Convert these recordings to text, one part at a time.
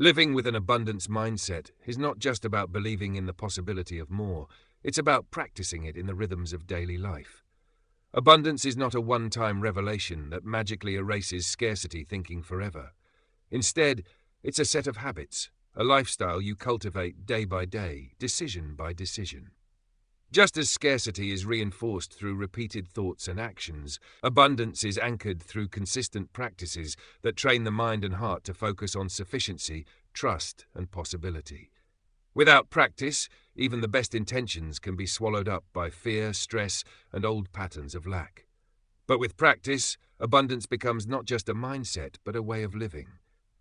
Living with an abundance mindset is not just about believing in the possibility of more, it's about practicing it in the rhythms of daily life. Abundance is not a one-time revelation that magically erases scarcity thinking forever. Instead, it's a set of habits, a lifestyle you cultivate day by day, decision by decision. Just as scarcity is reinforced through repeated thoughts and actions, abundance is anchored through consistent practices that train the mind and heart to focus on sufficiency, trust, and possibility. Without practice, even the best intentions can be swallowed up by fear, stress, and old patterns of lack. But with practice, abundance becomes not just a mindset, but a way of living.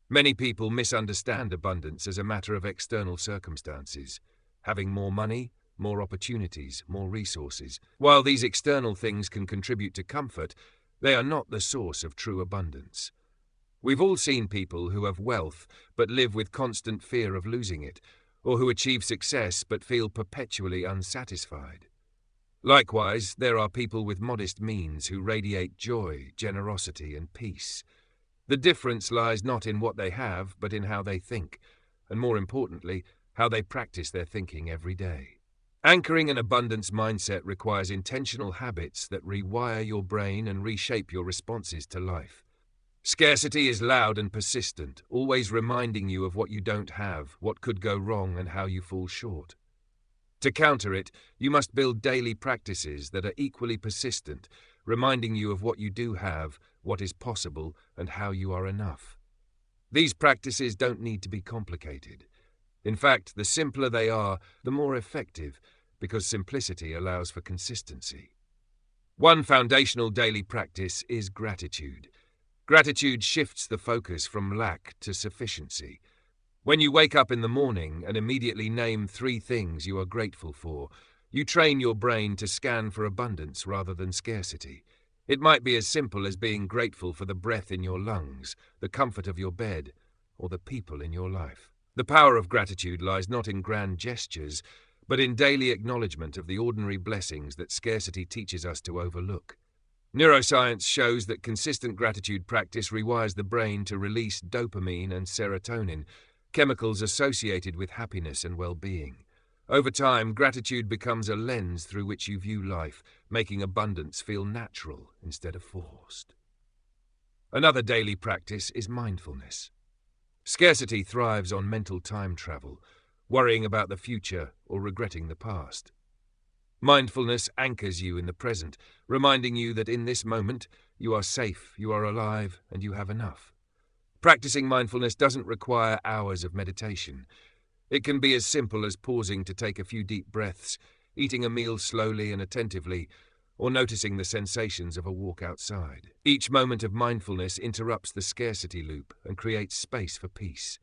Many people misunderstand abundance as a matter of external circumstances. Having more money, more opportunities, more resources. While these external things can contribute to comfort, they are not the source of true abundance. We've all seen people who have wealth but live with constant fear of losing it, or who achieve success but feel perpetually unsatisfied. Likewise, there are people with modest means who radiate joy, generosity, and peace. The difference lies not in what they have, but in how they think, and more importantly, how they practice their thinking every day. Anchoring an abundance mindset requires intentional habits that rewire your brain and reshape your responses to life. Scarcity is loud and persistent, always reminding you of what you don't have, what could go wrong, and how you fall short. To counter it, you must build daily practices that are equally persistent, reminding you of what you do have, what is possible, and how you are enough. These practices don't need to be complicated. In fact, the simpler they are, the more effective, because simplicity allows for consistency. One foundational daily practice is gratitude. Gratitude shifts the focus from lack to sufficiency. When you wake up in the morning and immediately name 3 things you are grateful for, you train your brain to scan for abundance rather than scarcity. It might be as simple as being grateful for the breath in your lungs, the comfort of your bed, or the people in your life. The power of gratitude lies not in grand gestures, but in daily acknowledgement of the ordinary blessings that scarcity teaches us to overlook. Neuroscience shows that consistent gratitude practice rewires the brain to release dopamine and serotonin, chemicals associated with happiness and well-being. Over time, gratitude becomes a lens through which you view life, making abundance feel natural instead of forced. Another daily practice is mindfulness. Scarcity thrives on mental time travel, worrying about the future or regretting the past. Mindfulness anchors you in the present, reminding you that in this moment you are safe, you are alive, and you have enough. Practicing mindfulness doesn't require hours of meditation. It can be as simple as pausing to take a few deep breaths, eating a meal slowly and attentively, or noticing the sensations of a walk outside. Each moment of mindfulness interrupts the scarcity loop and creates space for peace.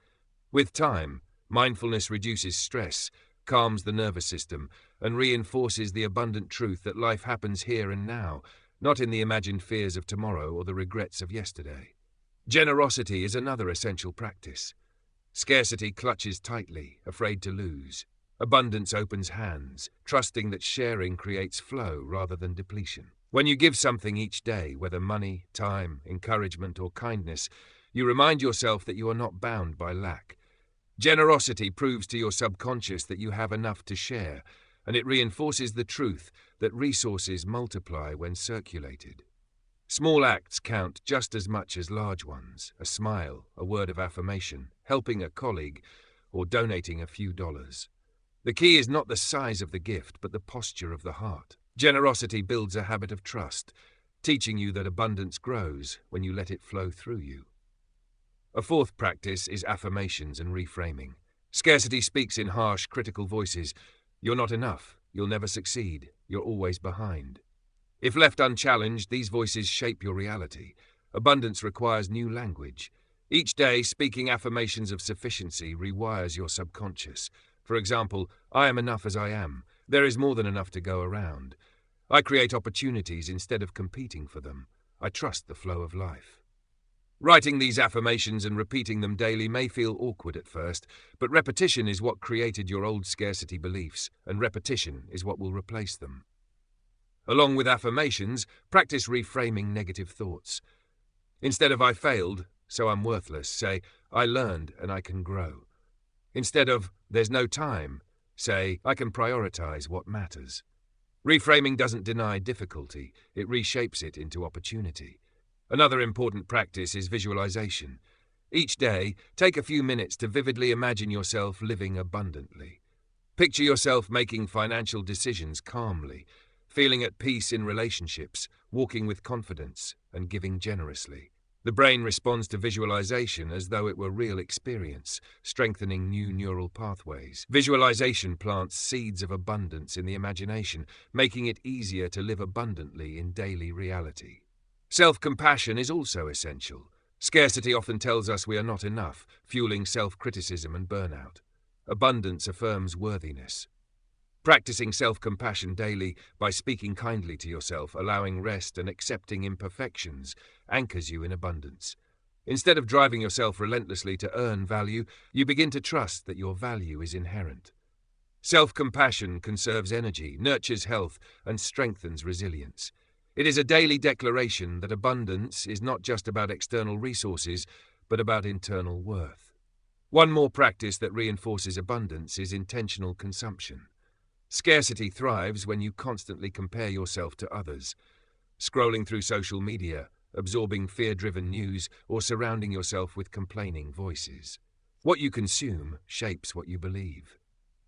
With time, mindfulness reduces stress, calms the nervous system, and reinforces the abundant truth that life happens here and now, not in the imagined fears of tomorrow or the regrets of yesterday. Generosity is another essential practice. Scarcity clutches tightly, afraid to lose. Abundance opens hands, trusting that sharing creates flow rather than depletion. When you give something each day, whether money, time, encouragement, or kindness, you remind yourself that you are not bound by lack. Generosity proves to your subconscious that you have enough to share, and it reinforces the truth that resources multiply when circulated. Small acts count just as much as large ones: a smile, a word of affirmation, helping a colleague, or donating a few dollars. The key is not the size of the gift, but the posture of the heart. Generosity builds a habit of trust, teaching you that abundance grows when you let it flow through you. A fourth practice is affirmations and reframing. Scarcity speaks in harsh, critical voices. You're not enough. You'll never succeed. You're always behind. If left unchallenged, these voices shape your reality. Abundance requires new language. Each day, speaking affirmations of sufficiency rewires your subconscious. For example, I am enough as I am. There is more than enough to go around. I create opportunities instead of competing for them. I trust the flow of life. Writing these affirmations and repeating them daily may feel awkward at first, but repetition is what created your old scarcity beliefs, and repetition is what will replace them. Along with affirmations, practice reframing negative thoughts. Instead of "I failed, so I'm worthless," say, I learned and I can grow. Instead of, there's no time, say, I can prioritize what matters. Reframing doesn't deny difficulty, it reshapes it into opportunity. Another important practice is visualization. Each day, take a few minutes to vividly imagine yourself living abundantly. Picture yourself making financial decisions calmly, feeling at peace in relationships, walking with confidence, and giving generously. The brain responds to visualization as though it were real experience, strengthening new neural pathways. Visualization plants seeds of abundance in the imagination, making it easier to live abundantly in daily reality. Self-compassion is also essential. Scarcity often tells us we are not enough, fueling self-criticism and burnout. Abundance affirms worthiness. Practicing self-compassion daily by speaking kindly to yourself, allowing rest and accepting imperfections, anchors you in abundance. Instead of driving yourself relentlessly to earn value, you begin to trust that your value is inherent. Self-compassion conserves energy, nurtures health, and strengthens resilience. It is a daily declaration that abundance is not just about external resources, but about internal worth. One more practice that reinforces abundance is intentional consumption. Scarcity thrives when you constantly compare yourself to others. Scrolling through social media, absorbing fear-driven news, or surrounding yourself with complaining voices. What you consume shapes what you believe.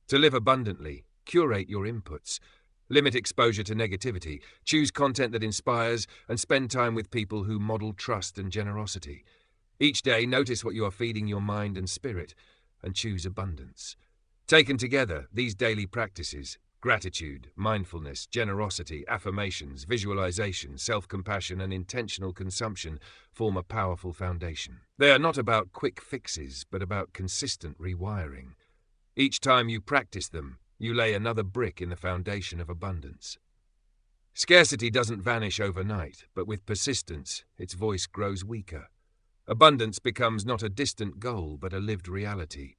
To live abundantly, curate your inputs. Limit exposure to negativity, choose content that inspires, and spend time with people who model trust and generosity. Each day, notice what you are feeding your mind and spirit, and choose abundance. Taken together, these daily practices, gratitude, mindfulness, generosity, affirmations, visualization, self-compassion, and intentional consumption, form a powerful foundation. They are not about quick fixes, but about consistent rewiring. Each time you practice them, you lay another brick in the foundation of abundance. Scarcity doesn't vanish overnight, but with persistence, its voice grows weaker. Abundance becomes not a distant goal, but a lived reality.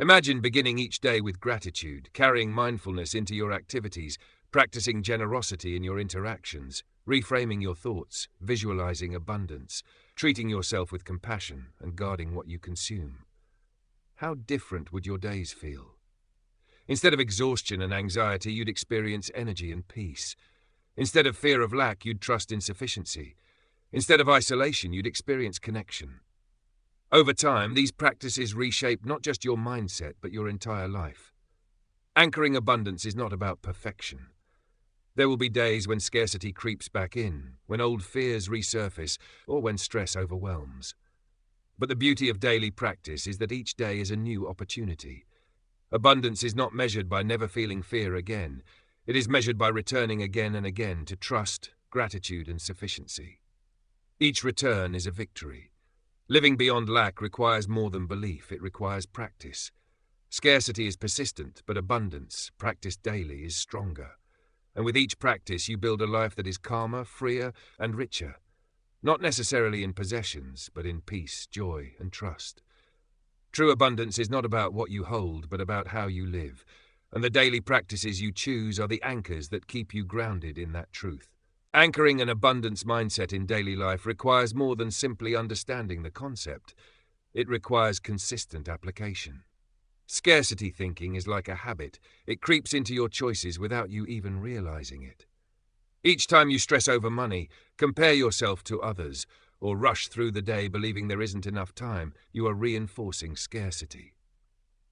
Imagine beginning each day with gratitude, carrying mindfulness into your activities, practicing generosity in your interactions, reframing your thoughts, visualizing abundance, treating yourself with compassion, and guarding what you consume. How different would your days feel? Instead of exhaustion and anxiety, you'd experience energy and peace. Instead of fear of lack, you'd trust in sufficiency. Instead of isolation, you'd experience connection. Over time, these practices reshape not just your mindset, but your entire life. Anchoring abundance is not about perfection. There will be days when scarcity creeps back in, when old fears resurface, or when stress overwhelms. But the beauty of daily practice is that each day is a new opportunity. Abundance is not measured by never feeling fear again. It is measured by returning again and again to trust, gratitude, and sufficiency. Each return is a victory. Living beyond lack requires more than belief, it requires practice. Scarcity is persistent, but abundance, practiced daily, is stronger. And with each practice, you build a life that is calmer, freer, and richer. Not necessarily in possessions, but in peace, joy, and trust. True abundance is not about what you hold, but about how you live. And the daily practices you choose are the anchors that keep you grounded in that truth. Anchoring an abundance mindset in daily life requires more than simply understanding the concept. It requires consistent application. Scarcity thinking is like a habit. It creeps into your choices without you even realizing it. Each time you stress over money, compare yourself to others, or rush through the day believing there isn't enough time, you are reinforcing scarcity.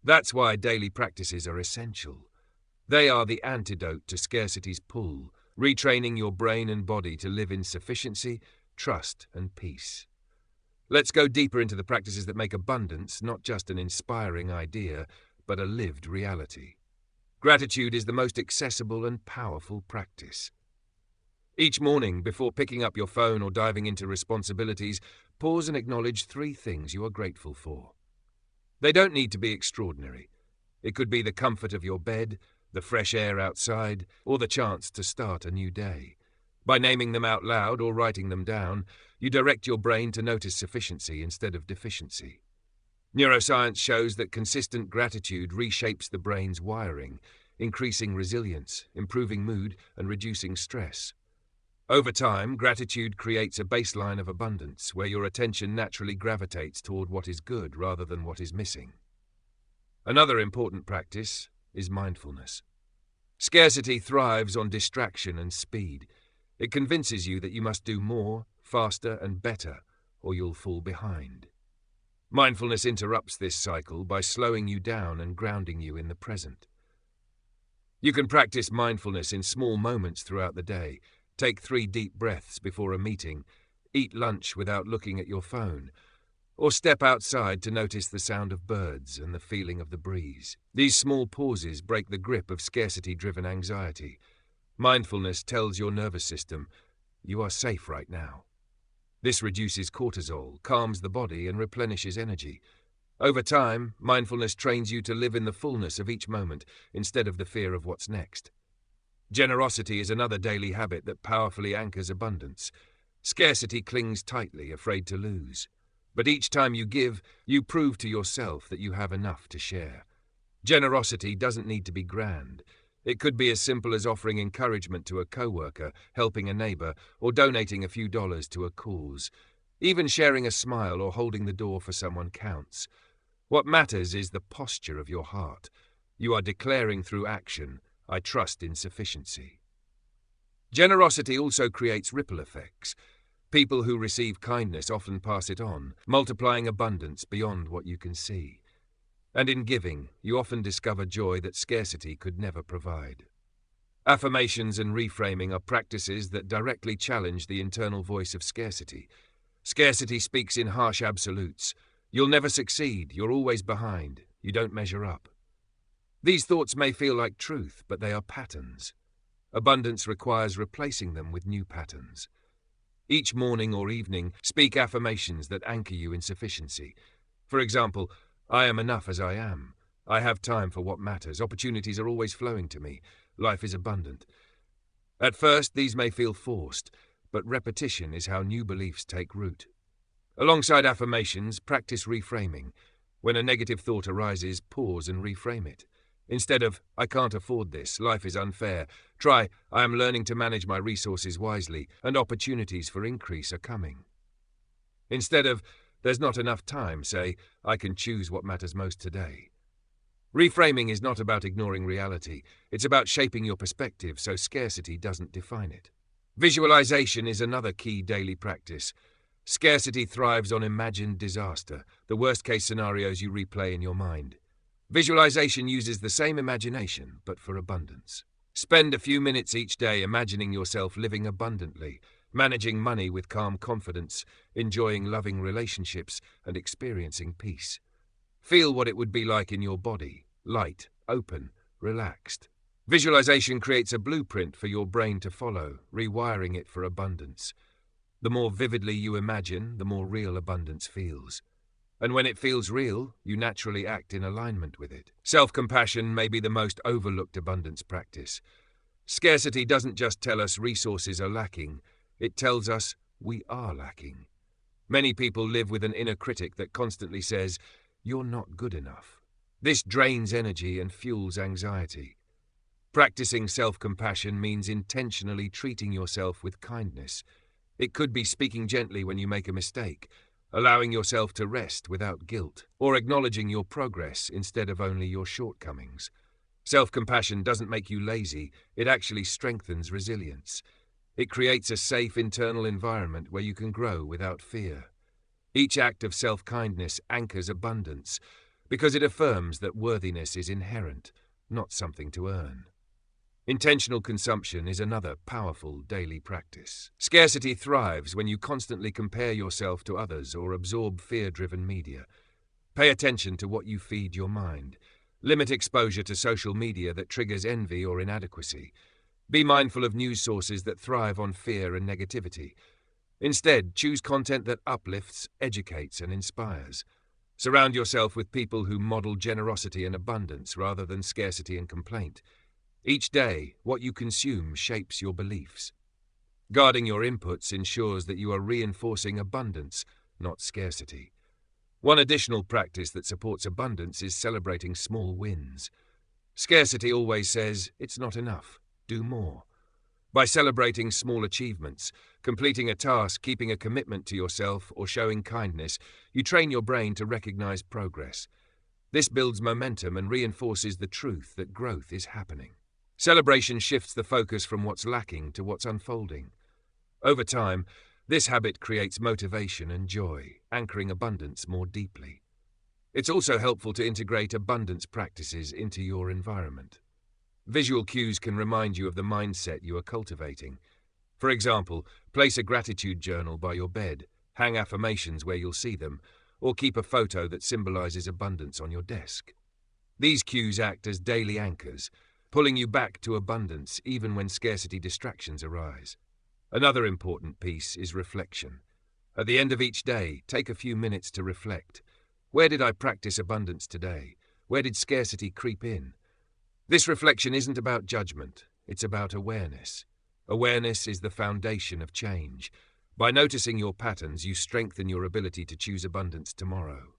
That's why daily practices are essential. They are the antidote to scarcity's pull, retraining your brain and body to live in sufficiency, trust, and peace. Let's go deeper into the practices that make abundance not just an inspiring idea, but a lived reality. Gratitude is the most accessible and powerful practice. Each morning, before picking up your phone or diving into responsibilities, pause and acknowledge 3 things you are grateful for. They don't need to be extraordinary. It could be the comfort of your bed, the fresh air outside, or the chance to start a new day. By naming them out loud or writing them down, you direct your brain to notice sufficiency instead of deficiency. Neuroscience shows that consistent gratitude reshapes the brain's wiring, increasing resilience, improving mood, and reducing stress. Over time, gratitude creates a baseline of abundance where your attention naturally gravitates toward what is good rather than what is missing. Another important practice is mindfulness. Scarcity thrives on distraction and speed. It convinces you that you must do more, faster, and better, or you'll fall behind. Mindfulness interrupts this cycle by slowing you down and grounding you in the present. You can practice mindfulness in small moments throughout the day. Take 3 deep breaths before a meeting, eat lunch without looking at your phone, or step outside to notice the sound of birds and the feeling of the breeze. These small pauses break the grip of scarcity-driven anxiety. Mindfulness tells your nervous system, you are safe right now. This reduces cortisol, calms the body, and replenishes energy. Over time, mindfulness trains you to live in the fullness of each moment instead of the fear of what's next. Generosity is another daily habit that powerfully anchors abundance. Scarcity clings tightly, afraid to lose. But each time you give, you prove to yourself that you have enough to share. Generosity doesn't need to be grand. It could be as simple as offering encouragement to a coworker, helping a neighbor, or donating a few dollars to a cause. Even sharing a smile or holding the door for someone counts. What matters is the posture of your heart. You are declaring through action, I trust in sufficiency. Generosity also creates ripple effects. People who receive kindness often pass it on, multiplying abundance beyond what you can see. And in giving, you often discover joy that scarcity could never provide. Affirmations and reframing are practices that directly challenge the internal voice of scarcity. Scarcity speaks in harsh absolutes. You'll never succeed, you're always behind, you don't measure up. These thoughts may feel like truth, but they are patterns. Abundance requires replacing them with new patterns. Each morning or evening, speak affirmations that anchor you in sufficiency. For example, I am enough as I am. I have time for what matters. Opportunities are always flowing to me. Life is abundant. At first, these may feel forced, but repetition is how new beliefs take root. Alongside affirmations, practice reframing. When a negative thought arises, pause and reframe it. Instead of, I can't afford this, life is unfair, try, I am learning to manage my resources wisely, and opportunities for increase are coming. Instead of, there's not enough time, say, I can choose what matters most today. Reframing is not about ignoring reality, it's about shaping your perspective so scarcity doesn't define it. Visualization is another key daily practice. Scarcity thrives on imagined disaster, the worst-case scenarios you replay in your mind. Visualization uses the same imagination, but for abundance. Spend a few minutes each day imagining yourself living abundantly, managing money with calm confidence, enjoying loving relationships, and experiencing peace. Feel what it would be like in your body, light, open, relaxed. Visualization creates a blueprint for your brain to follow, rewiring it for abundance. The more vividly you imagine, the more real abundance feels. And when it feels real, you naturally act in alignment with it. Self-compassion may be the most overlooked abundance practice. Scarcity doesn't just tell us resources are lacking, it tells us we are lacking. Many people live with an inner critic that constantly says, you're not good enough. This drains energy and fuels anxiety. Practicing self-compassion means intentionally treating yourself with kindness. It could be speaking gently when you make a mistake, allowing yourself to rest without guilt, or acknowledging your progress instead of only your shortcomings. Self-compassion doesn't make you lazy, it actually strengthens resilience. It creates a safe internal environment where you can grow without fear. Each act of self-kindness anchors abundance, because it affirms that worthiness is inherent, not something to earn. Intentional consumption is another powerful daily practice. Scarcity thrives when you constantly compare yourself to others or absorb fear-driven media. Pay attention to what you feed your mind. Limit exposure to social media that triggers envy or inadequacy. Be mindful of news sources that thrive on fear and negativity. Instead, choose content that uplifts, educates, and inspires. Surround yourself with people who model generosity and abundance rather than scarcity and complaint. Each day, what you consume shapes your beliefs. Guarding your inputs ensures that you are reinforcing abundance, not scarcity. One additional practice that supports abundance is celebrating small wins. Scarcity always says, it's not enough, do more. By celebrating small achievements, completing a task, keeping a commitment to yourself, or showing kindness, you train your brain to recognize progress. This builds momentum and reinforces the truth that growth is happening. Celebration shifts the focus from what's lacking to what's unfolding. Over time, this habit creates motivation and joy, anchoring abundance more deeply. It's also helpful to integrate abundance practices into your environment. Visual cues can remind you of the mindset you are cultivating. For example, place a gratitude journal by your bed, hang affirmations where you'll see them, or keep a photo that symbolizes abundance on your desk. These cues act as daily anchors, pulling you back to abundance even when scarcity distractions arise. Another important piece is reflection. At the end of each day, take a few minutes to reflect. Where did I practice abundance today? Where did scarcity creep in? This reflection isn't about judgment, it's about awareness. Awareness is the foundation of change. By noticing your patterns, you strengthen your ability to choose abundance tomorrow.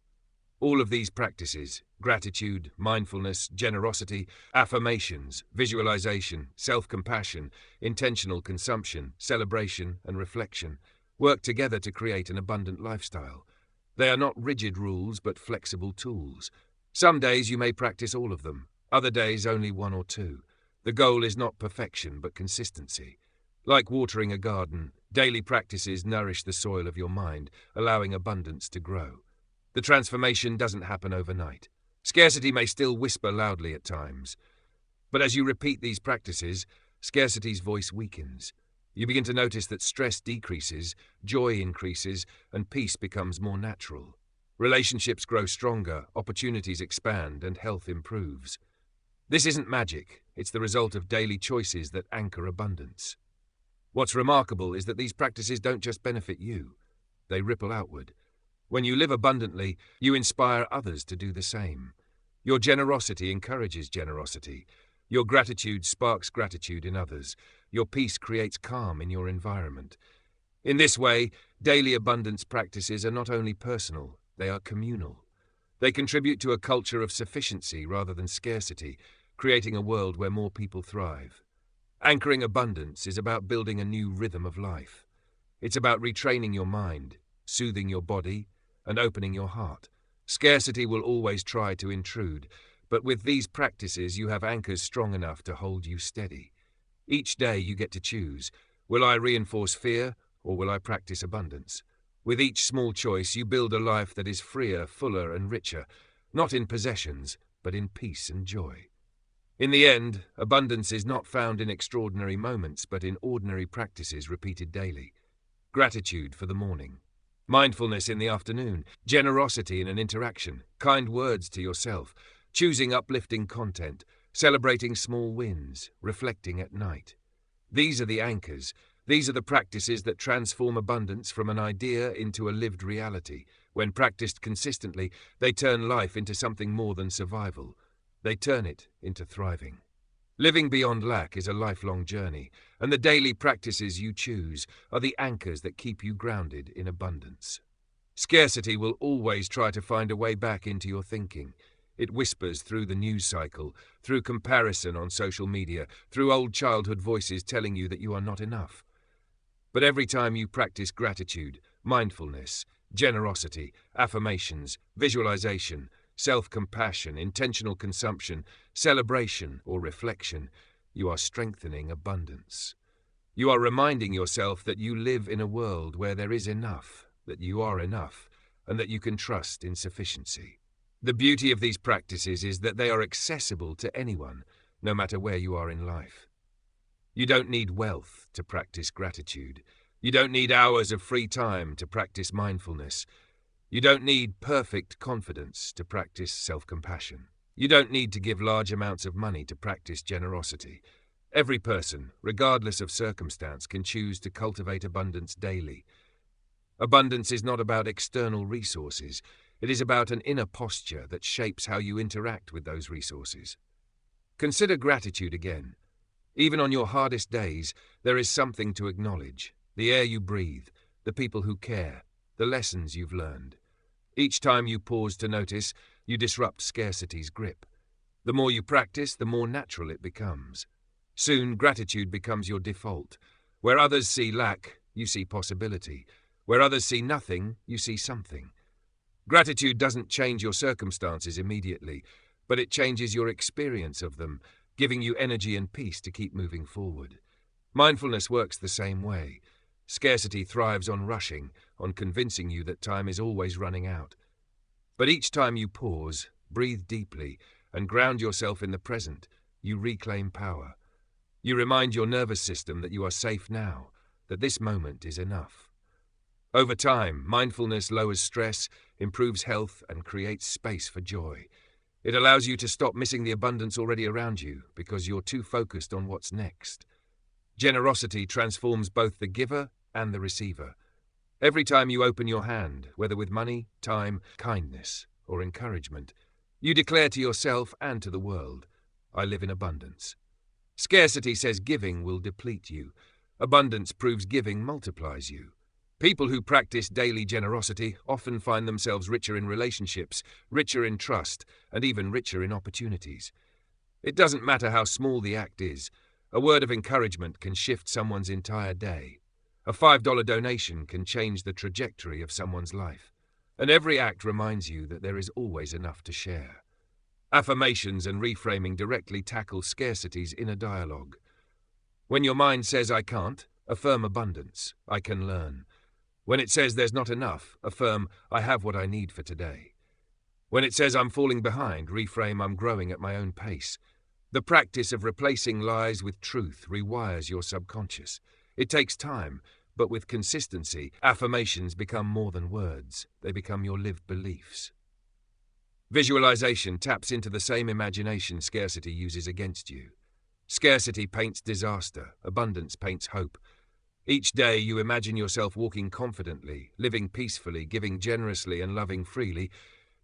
All of these practices, gratitude, mindfulness, generosity, affirmations, visualization, self-compassion, intentional consumption, celebration, and reflection, work together to create an abundant lifestyle. They are not rigid rules but flexible tools. Some days you may practice all of them, other days only one or two. The goal is not perfection but consistency. Like watering a garden, daily practices nourish the soil of your mind, allowing abundance to grow. The transformation doesn't happen overnight. Scarcity may still whisper loudly at times. But as you repeat these practices, scarcity's voice weakens. You begin to notice that stress decreases, joy increases, and peace becomes more natural. Relationships grow stronger, opportunities expand, and health improves. This isn't magic, it's the result of daily choices that anchor abundance. What's remarkable is that these practices don't just benefit you, they ripple outward. When you live abundantly, you inspire others to do the same. Your generosity encourages generosity. Your gratitude sparks gratitude in others. Your peace creates calm in your environment. In this way, daily abundance practices are not only personal, they are communal. They contribute to a culture of sufficiency rather than scarcity, creating a world where more people thrive. Anchoring abundance is about building a new rhythm of life. It's about retraining your mind, soothing your body, and opening your heart. Scarcity will always try to intrude, but with these practices you have anchors strong enough to hold you steady. Each day you get to choose, will I reinforce fear or will I practice abundance? With each small choice you build a life that is freer, fuller and richer, not in possessions, but in peace and joy. In the end, abundance is not found in extraordinary moments, but in ordinary practices repeated daily. Gratitude for the morning, mindfulness in the afternoon, generosity in an interaction, kind words to yourself, choosing uplifting content, celebrating small wins, reflecting at night. These are the anchors. These are the practices that transform abundance from an idea into a lived reality. When practiced consistently, they turn life into something more than survival. They turn it into thriving. Living beyond lack is a lifelong journey, and the daily practices you choose are the anchors that keep you grounded in abundance. Scarcity will always try to find a way back into your thinking. It whispers through the news cycle, through comparison on social media, through old childhood voices telling you that you are not enough. But every time you practice gratitude, mindfulness, generosity, affirmations, visualization, self-compassion, intentional consumption, celebration, or reflection, you are strengthening abundance. You are reminding yourself that you live in a world where there is enough, that you are enough, and that you can trust in sufficiency. The beauty of these practices is that they are accessible to anyone, no matter where you are in life. You don't need wealth to practice gratitude. You don't need hours of free time to practice mindfulness. You don't need perfect confidence to practice self-compassion. You don't need to give large amounts of money to practice generosity. Every person, regardless of circumstance, can choose to cultivate abundance daily. Abundance is not about external resources. It is about an inner posture that shapes how you interact with those resources. Consider gratitude again. Even on your hardest days, there is something to acknowledge. The air you breathe, the people who care, the lessons you've learned. Each time you pause to notice, you disrupt scarcity's grip. The more you practice, the more natural it becomes. Soon, gratitude becomes your default. Where others see lack, you see possibility. Where others see nothing, you see something. Gratitude doesn't change your circumstances immediately, but it changes your experience of them, giving you energy and peace to keep moving forward. Mindfulness works the same way. Scarcity thrives on rushing, on convincing you that time is always running out. But each time you pause, breathe deeply, and ground yourself in the present, you reclaim power. You remind your nervous system that you are safe now, that this moment is enough. Over time, mindfulness lowers stress, improves health, and creates space for joy. It allows you to stop missing the abundance already around you because you're too focused on what's next. Generosity transforms both the giver and the receiver. Every time you open your hand, whether with money, time, kindness, or encouragement, you declare to yourself and to the world, I live in abundance. Scarcity says giving will deplete you. Abundance proves giving multiplies you. People who practice daily generosity often find themselves richer in relationships, richer in trust, and even richer in opportunities. It doesn't matter how small the act is. A word of encouragement can shift someone's entire day. A $5 donation can change the trajectory of someone's life. And every act reminds you that there is always enough to share. Affirmations and reframing directly tackle scarcity's inner dialogue. When your mind says, I can't, affirm abundance, I can learn. When it says there's not enough, affirm, I have what I need for today. When it says I'm falling behind, reframe, I'm growing at my own pace. The practice of replacing lies with truth rewires your subconscious. It takes time, but with consistency, affirmations become more than words. They become your lived beliefs. Visualization taps into the same imagination scarcity uses against you. Scarcity paints disaster, abundance paints hope. Each day you imagine yourself walking confidently, living peacefully, giving generously and loving freely.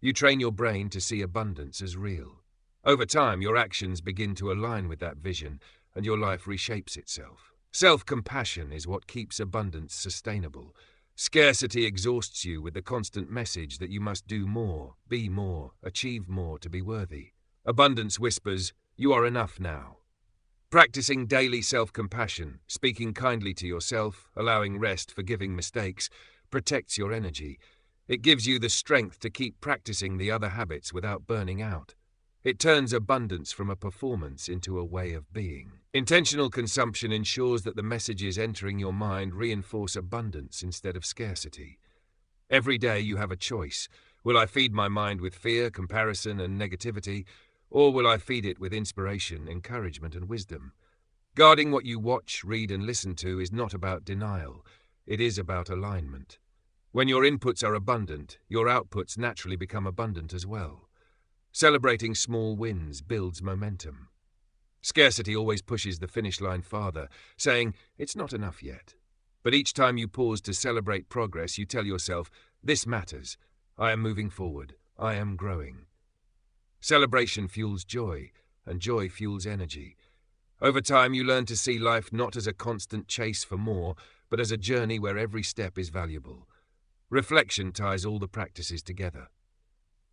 You train your brain to see abundance as real. Over time, your actions begin to align with that vision, and your life reshapes itself. Self-compassion is what keeps abundance sustainable. Scarcity exhausts you with the constant message that you must do more, be more, achieve more to be worthy. Abundance whispers, you are enough now. Practicing daily self-compassion, speaking kindly to yourself, allowing rest, forgiving mistakes, protects your energy. It gives you the strength to keep practicing the other habits without burning out. It turns abundance from a performance into a way of being. Intentional consumption ensures that the messages entering your mind reinforce abundance instead of scarcity. Every day you have a choice. Will I feed my mind with fear, comparison, and negativity, or will I feed it with inspiration, encouragement, and wisdom? Guarding what you watch, read, and listen to is not about denial. It is about alignment. When your inputs are abundant, your outputs naturally become abundant as well. Celebrating small wins builds momentum. Scarcity always pushes the finish line farther, saying, it's not enough yet. But each time you pause to celebrate progress, you tell yourself, this matters. I am moving forward. I am growing. Celebration fuels joy, and joy fuels energy. Over time, you learn to see life not as a constant chase for more, but as a journey where every step is valuable. Reflection ties all the practices together.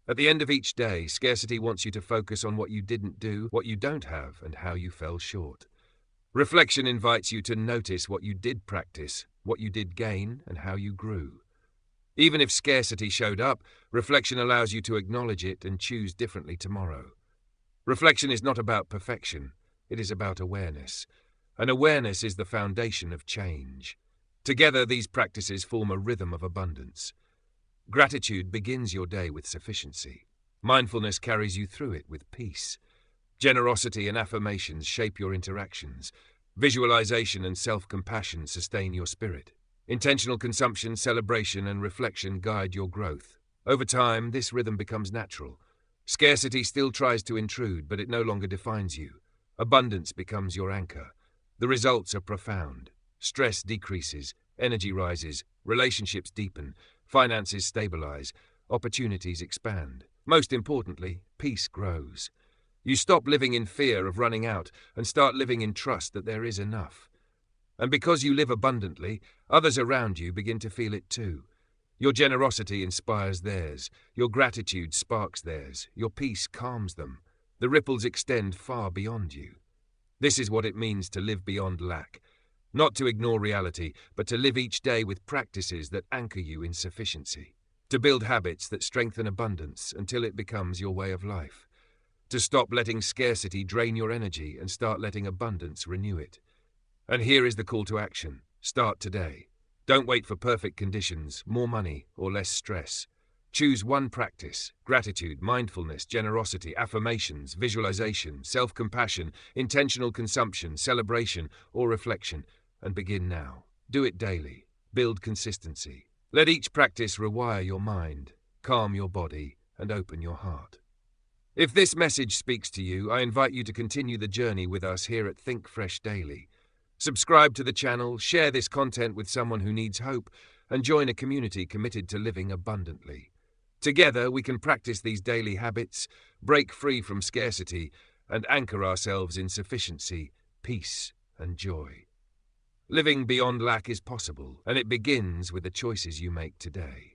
At the end of each day, scarcity wants you to focus on what you didn't do, what you don't have, and how you fell short. Reflection invites you to notice what you did practice, what you did gain, and how you grew. Even if scarcity showed up, reflection allows you to acknowledge it and choose differently tomorrow. Reflection is not about perfection, it is about awareness. And awareness is the foundation of change. Together, these practices form a rhythm of abundance. Gratitude begins your day with sufficiency. Mindfulness carries you through it with peace. Generosity and affirmations shape your interactions. Visualization and self-compassion sustain your spirit. Intentional consumption, celebration, and reflection guide your growth. Over time, this rhythm becomes natural. Scarcity still tries to intrude, but it no longer defines you. Abundance becomes your anchor. The results are profound. Stress decreases, energy rises, relationships deepen, finances stabilize, opportunities expand. Most importantly, peace grows. You stop living in fear of running out and start living in trust that there is enough. And because you live abundantly, others around you begin to feel it too. Your generosity inspires theirs, your gratitude sparks theirs, your peace calms them. The ripples extend far beyond you. This is what it means to live beyond lack. Not to ignore reality, but to live each day with practices that anchor you in sufficiency. To build habits that strengthen abundance until it becomes your way of life. To stop letting scarcity drain your energy and start letting abundance renew it. And here is the call to action. Start today. Don't wait for perfect conditions, more money, or less stress. Choose one practice: gratitude, mindfulness, generosity, affirmations, visualization, self-compassion, intentional consumption, celebration, or reflection, and begin now. Do it daily. Build consistency. Let each practice rewire your mind, calm your body, and open your heart. If this message speaks to you, I invite you to continue the journey with us here at Think Fresh Daily. Subscribe to the channel, share this content with someone who needs hope, and join a community committed to living abundantly. Together, we can practice these daily habits, break free from scarcity, and anchor ourselves in sufficiency, peace, and joy. Living beyond lack is possible, and it begins with the choices you make today.